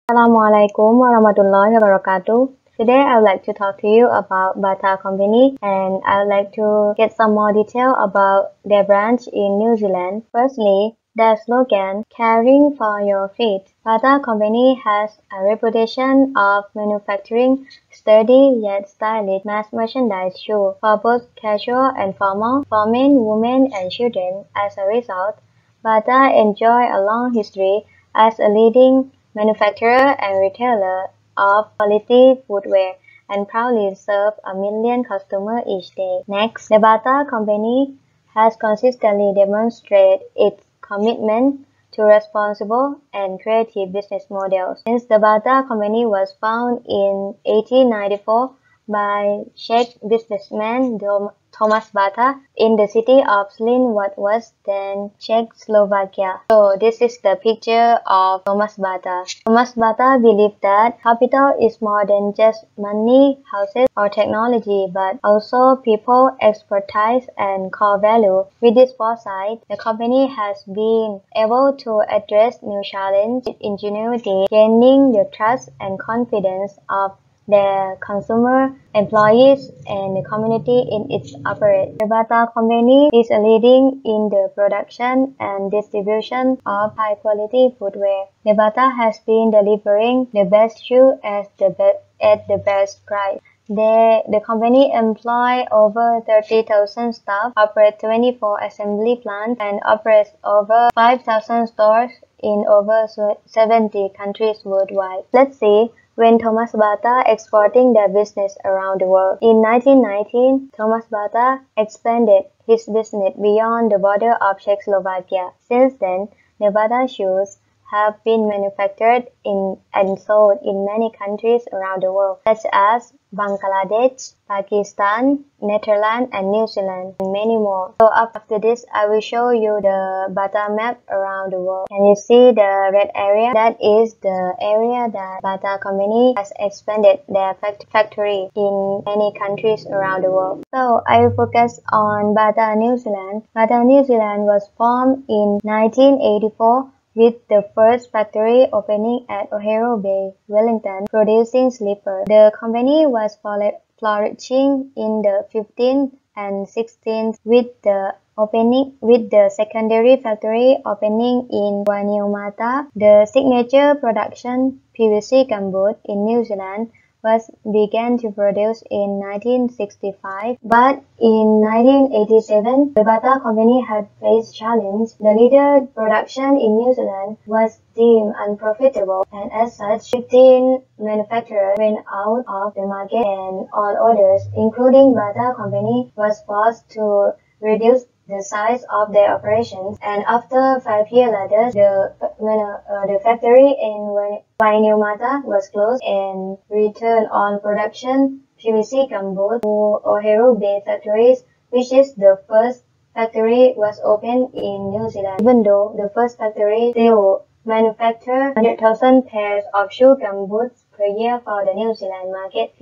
Assalamualaikum warahmatullahi wabarakatuh. Today I would like to talk to you about Bata Company and I would like to get some more detail about their branch in New Zealand. Firstly, their slogan, Caring for Your Feet. Bata Company has a reputation of manufacturing sturdy yet stylish mass merchandise shoes for both casual and formal, for men, women, and children. As a result, Bata enjoy a long history as a leading manufacturer and retailer of quality footwear and proudly serve a million customers each day. Next, the Bata Company has consistently demonstrated its commitment to responsible and creative business models. Since the Bata Company was founded in 1894 by Czech businessman Thomas Bata in the city of Zlín, what was then Czechoslovakia. So this is the picture of Thomas Bata. Thomas Bata believed that capital is more than just money, houses, or technology, but also people, expertise, and core value. With this foresight, the company has been able to address new challenges with ingenuity, gaining the trust and confidence of their consumer, employees, and the community in its operate. The Bata Company is a leading in the production and distribution of high-quality footwear. The Bata has been delivering the best shoe at the best price. The company employs over 30,000 staff, operates 24 assembly plants, and operates over 5,000 stores in over 70 countries worldwide. Let's see when Thomas Bata exporting their business around the world. In 1919, Thomas Bata expanded his business beyond the border of Czechoslovakia. Since then, the Bata shoes have been manufactured and sold in many countries around the world, such as Bangladesh, Pakistan, Netherlands, and New Zealand, and many more. So after this, I will show you the Bata map around the world. Can you see the red area? That is the area that Bata Company has expanded their factory in many countries around the world. So I will focus on Bata New Zealand. Bata New Zealand was formed in 1984 with the first factory opening at O'Hare Bay, Wellington, producing slippers. The company was flourishing in the 15th and 16th with the secondary factory opening in Wainuiomata. The signature production PVC gumboot in New Zealand was began to produce in 1965, but in 1987, the Bata Company had faced challenge. The leader production in New Zealand was deemed unprofitable, and as such, 15 manufacturers went out of the market and all others, including Bata Company, was forced to reduce the size of their operations, and after 5 years later, the factory in Wainuiomata was closed and returned all production PVC gumboot to O'Hare Bay factories, which is the first factory was opened in New Zealand. Even though the first factory still manufactured 100,000 pairs of shoe gumboots per year for the New Zealand market,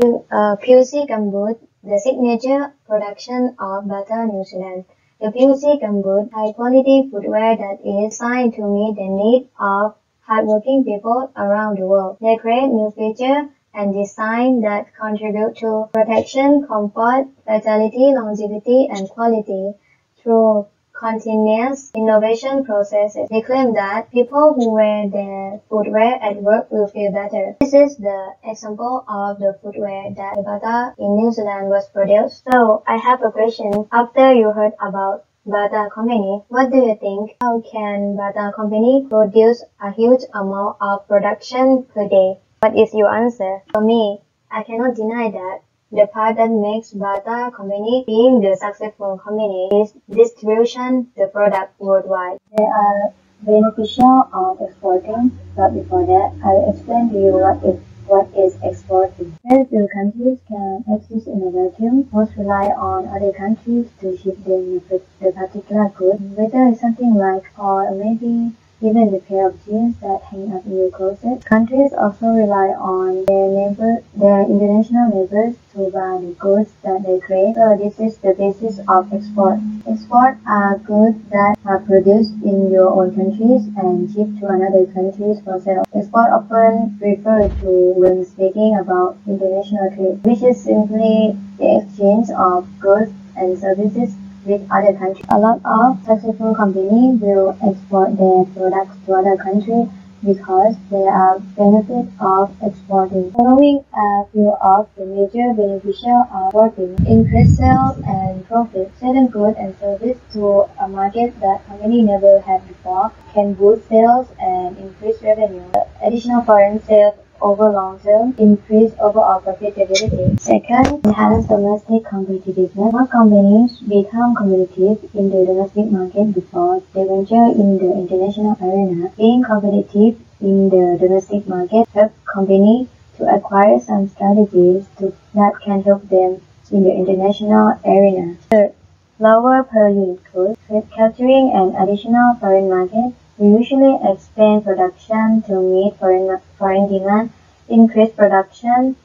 PVC gumboot, the signature production of Bata New Zealand. The PVC gumboot, high-quality footwear that is designed to meet the needs of hardworking people around the world. They create new features and design that contribute to protection, comfort, vitality, longevity, and quality through continuous innovation processes. They claim that people who wear their footwear at work will feel better. This is the example of the footwear that Bata in New Zealand was produced. So I have a question. After you heard about Bata Company, what do you think? How can Bata Company produce a huge amount of production per day? What is your answer? For me, I cannot deny that the part that makes Bata Company being the successful company is distribution the product worldwide. They are beneficial of exporting, but before that, I will explain to you what is exporting. Very few countries can exist in a vacuum. Most rely on other countries to ship them the particular good. Whether it's something like or maybe even the pair of jeans that hang up in your closet. Countries also rely on their international neighbors to buy the goods that they create. So this is the basis of export. Export are goods that are produced in your own countries and shipped to another countries for sale. Export often referred to when speaking about international trade, which is simply the exchange of goods and services with other countries. A lot of successful companies will export their products to other countries because there are benefits of exporting. Following a few of the major beneficial of exporting: increased sales and profit. Certain goods and services to a market that company never had before can boost sales and increase revenue. Additional foreign sales over long term, increase overall profitability. Second, enhance domestic competitiveness. Most companies become competitive in the domestic market before they venture in the international arena. Being competitive in the domestic market helps companies to acquire some strategies that can help them in the international arena. Third, lower per unit cost. With capturing an additional foreign market, we usually expand production to meet foreign demand. Increased production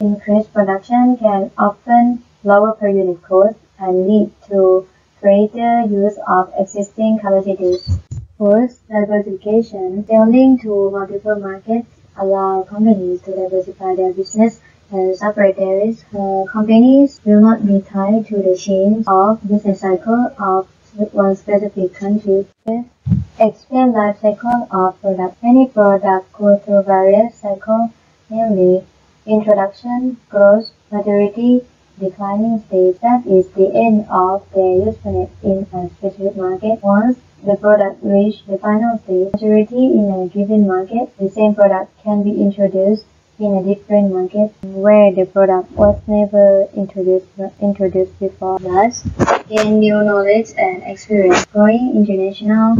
can often lower per unit cost and lead to greater use of existing capacities. Fourth, diversification. Selling to multiple markets allow companies to diversify their business and separate their risk. Companies will not be tied to the chains of business cycle of one specific country. Fifth, explain life cycle of product. Many products go through various cycles, namely introduction, growth, maturity, declining stage. That is the end of their usefulness in a specific market. Once the product reaches the final stage, maturity in a given market, the same product can be introduced in a different market where the product was never introduced before. Thus, gain new knowledge and experience. Growing international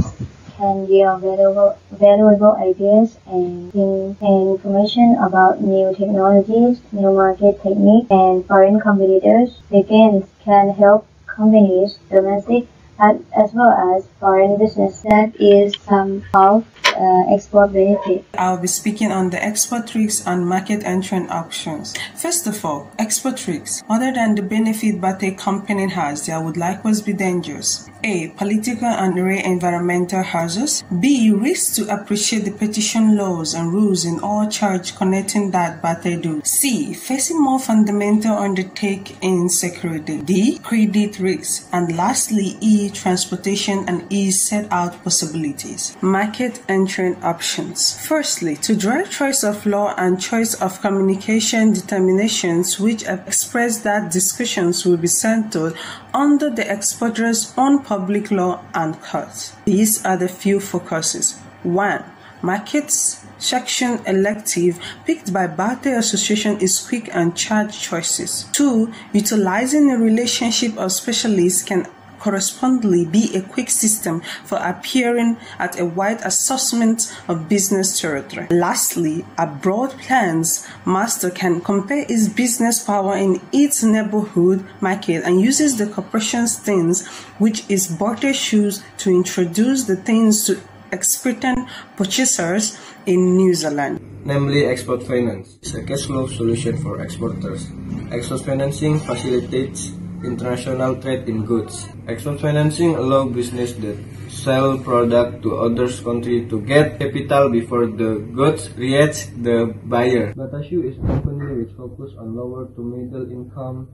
can yield valuable ideas and information about new technologies, new market techniques, and foreign competitors. The gains can help companies, domestic as well as foreign business. That is some of export benefits. I'll be speaking on the export risks and market entrant options. First of all, export risks. Other than the benefit that a company has, there would likewise be dangers. A. Political and environmental hazards. B. Risks to appreciate the petition laws and rules in all charge connecting that they do. C. Facing more fundamental undertake in security. D. Credit risks. And lastly, E. Transportation and E. Set out possibilities. Market entrant options. Firstly, to drive choice of law and choice of communication determinations which express that discussions will be centered under the exporter's own public law and courts. These are the few focuses. 1. Markets section elective picked by Bate Association is quick and charged choices. 2. Utilizing a relationship of specialists can correspondingly be a quick system for appearing at a wide assortment of business territory. Lastly, a broad plans master can compare its business power in its neighborhood market and uses the corporation's things, which is Bate shoes, to introduce the things to expectant purchasers in New Zealand. Namely, export finance is a cash flow solution for exporters. Export financing facilitates international trade in goods. Export financing allows business that sell product to other countries to get capital before the goods reach the buyer. Batashu is a company which focuses on lower to middle income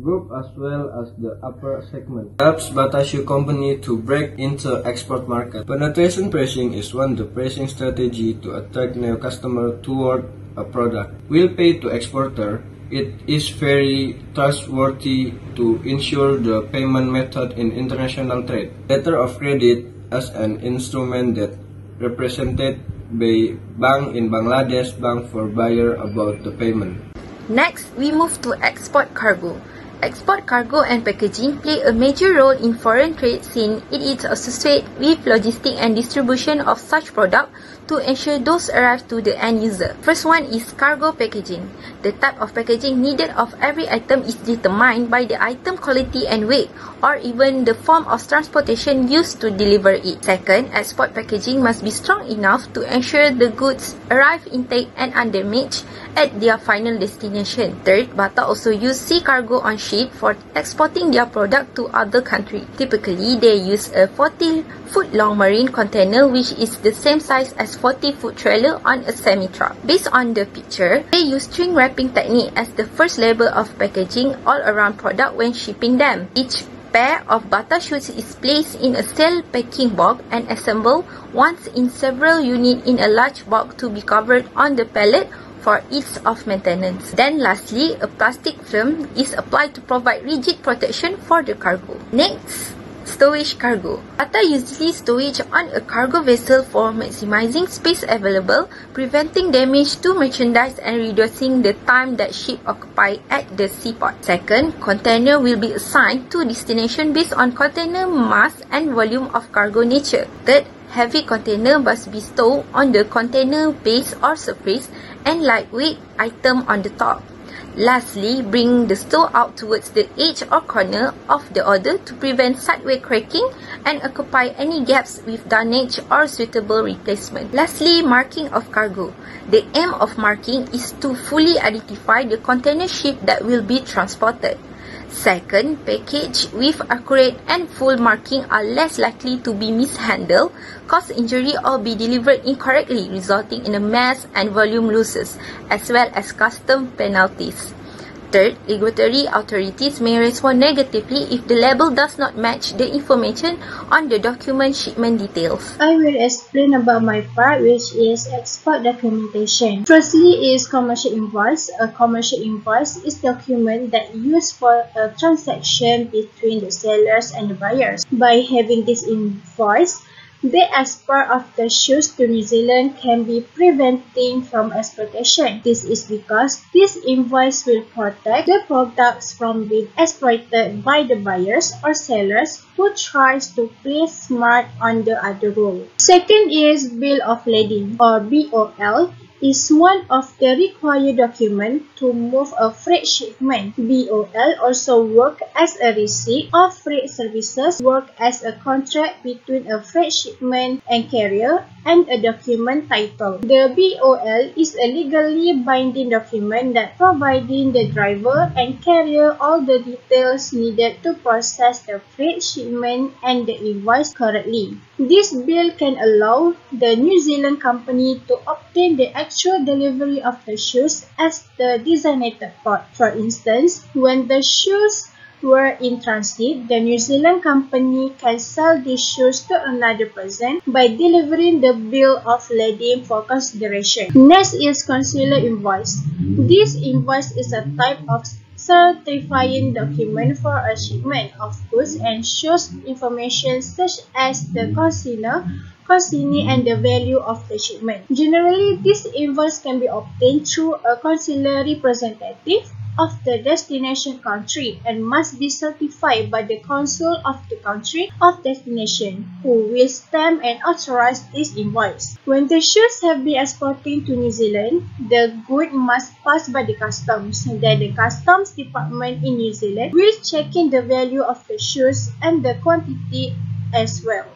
group as well as the upper segment. Helps Batashu company to break into export market. Penetration pricing is one of the pricing strategy to attract new customer toward a product. Will pay to exporter. It is very trustworthy to ensure the payment method in international trade. Letter of credit as an instrument that represented by bank in Bangladesh bank for buyer about the payment. Next, we move to export cargo. Export cargo and packaging play a major role in foreign trade since it is associated with logistics and distribution of such product to ensure those arrive to the end user. First one is cargo packaging. The type of packaging needed of every item is determined by the item quality and weight, or even the form of transportation used to deliver it. Second, export packaging must be strong enough to ensure the goods arrive intact and undamaged at their final destination. Third, Bata also use sea cargo on ship for exporting their product to other countries. Typically, they use a 40-foot long marine container which is the same size as 40-foot trailer on a semi-truck. Based on the picture, they use string wrapping technique as the first level of packaging all around product when shipping them. Each pair of Bata shoes is placed in a cell packing box and assembled once in several units in a large box to be covered on the pallet for ease of maintenance. Then lastly, a plastic film is applied to provide rigid protection for the cargo. Next, stowage cargo. Bata usually stowage on a cargo vessel for maximizing space available, preventing damage to merchandise and reducing the time that ship occupy at the seaport. Second, container will be assigned to destination based on container mass and volume of cargo nature. Third, heavy container must be stowed on the container base or surface and lightweight item on the top. Lastly, bring the stow out towards the edge or corner of the order to prevent sideway cracking and occupy any gaps with damage or suitable replacement. Lastly, marking of cargo. The aim of marking is to fully identify the container ship that will be transported. Second, package with accurate and full marking are less likely to be mishandled, cause injury or be delivered incorrectly, resulting in a mass and volume losses, as well as custom penalties. Third, regulatory authorities may respond negatively if the label does not match the information on the document shipment details. I will explain about my part, which is export documentation. Firstly is commercial invoice. A commercial invoice is document that used for a transaction between the sellers and the buyers. By having this invoice, the export of the shoes to New Zealand can be prevented from exploitation. This is because this invoice will protect the products from being exploited by the buyers or sellers who tries to play smart on the other role. Second is Bill of Lading, or BOL. Is one of the required documents to move a freight shipment. BOL also work as a receipt of freight services, work as a contract between a freight shipment and carrier, and a document title. The BOL is a legally binding document that providing the driver and carrier all the details needed to process the freight shipment and the invoice correctly. This bill can allow the New Zealand company to obtain the actual delivery of the shoes at the designated port. For instance, when the shoes were in transit, the New Zealand company can sell these shoes to another person by delivering the bill of lading for consideration. Next is consular invoice. This invoice is a type of certifying document for a shipment of goods and shows information such as the consignee, and the value of the shipment. Generally, this invoice can be obtained through a consular representative of the destination country and must be certified by the consul of the country of destination, who will stamp and authorize this invoice. When the shoes have been exported to New Zealand, the good must pass by the customs. Then the customs department in New Zealand will check in the value of the shoes and the quantity as well.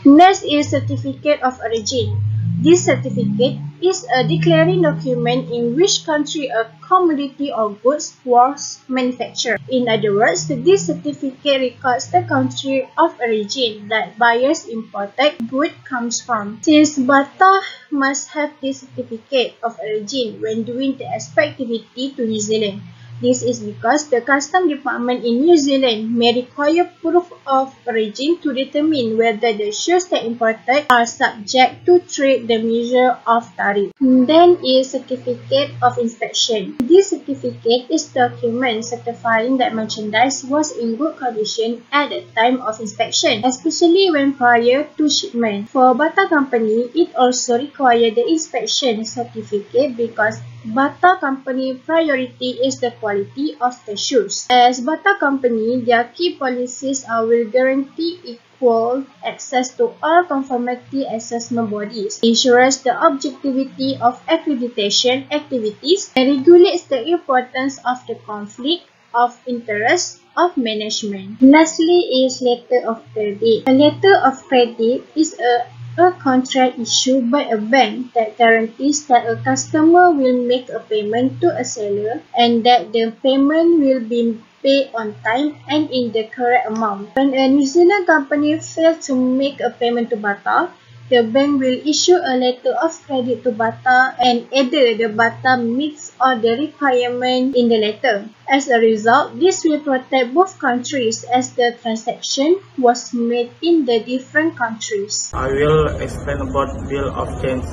Next is certificate of origin. This certificate is a declaring document in which country a commodity or goods was manufactured. In other words, this certificate records the country of origin that buyer's imported good comes from. Since Bata must have this certificate of origin when doing the export activity to New Zealand. This is because the Customs Department in New Zealand may require proof of origin to determine whether the shoes that imported are subject to trade the measure of tariff. Then is Certificate of Inspection. This certificate is document certifying that merchandise was in good condition at the time of inspection, especially when prior to shipment. For Bata Company, it also requires the inspection certificate because Bata Company priority is the quality of the shoes. As Bata Company, their key policies will guarantee equal access to all conformity assessment bodies, ensures the objectivity of accreditation activities, and regulates the importance of the conflict of interest of management. Lastly is letter of credit. A letter of credit is a contract issued by a bank that guarantees that a customer will make a payment to a seller and that the payment will be paid on time and in the correct amount. When a New Zealand company fails to make a payment to Bata, the bank will issue a letter of credit to Bata and either the Bata meets all the requirement in the letter. As a result, this will protect both countries as the transaction was made in the different countries. I will explain about bill of change,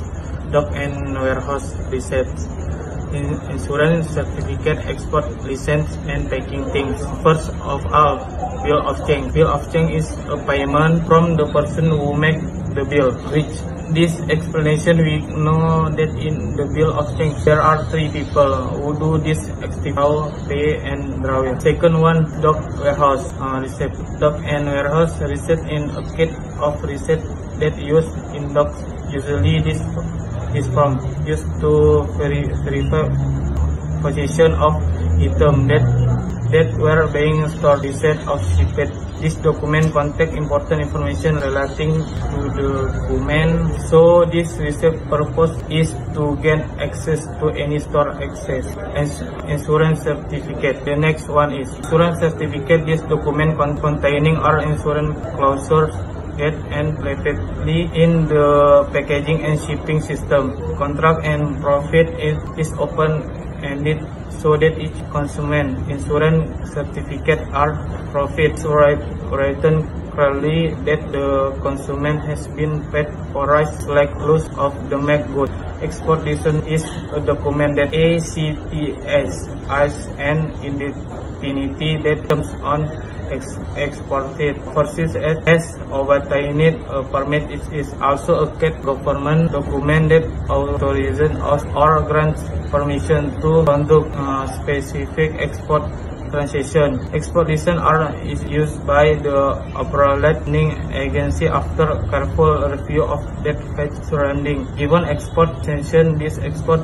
dock and warehouse receipts, insurance certificate, export license, and packing things. First of all, bill of change. Bill of change is a payment from the person who make the bill. Which this explanation we know that in the bill of change there are three people who do this activity: pay and drawing. Second one, dock warehouse receipt. Dock and warehouse receipt in a kit of receipt that used in docks. Usually this form used to verify position of item that were being stored. Receipt of shipment. This document contains important information relating to the document. So this receipt purpose is to gain access to any store access. Insurance certificate. The next one is insurance certificate. This document containing our insurance clauses and repeatedly in the packaging and shipping system. Contract and profit is open-ended so that each consumer insurance certificate are profits written clearly that the consumer has been paid for rights like loss of the make good. Export license is a document that ACTS as an indefinity that comes on exported versus as obtained permit. It is also a government document that authorizes or grants permission to conduct specific export transaction. Export license is used by the operating agency after careful review of that surrounding. Given export sanction, this export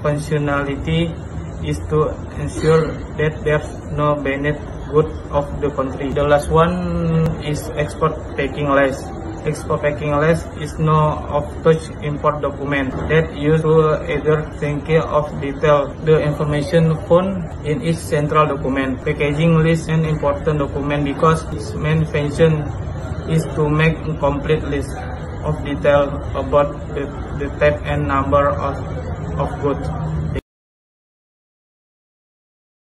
functionality is to ensure that there's no benefit good of the country. The last one is export packing list. Export packing list is no off-touch import document that used to either take care of detail the information found in each central document. Packaging list an important document because its main function is to make a complete list of detail about the type and number of goods.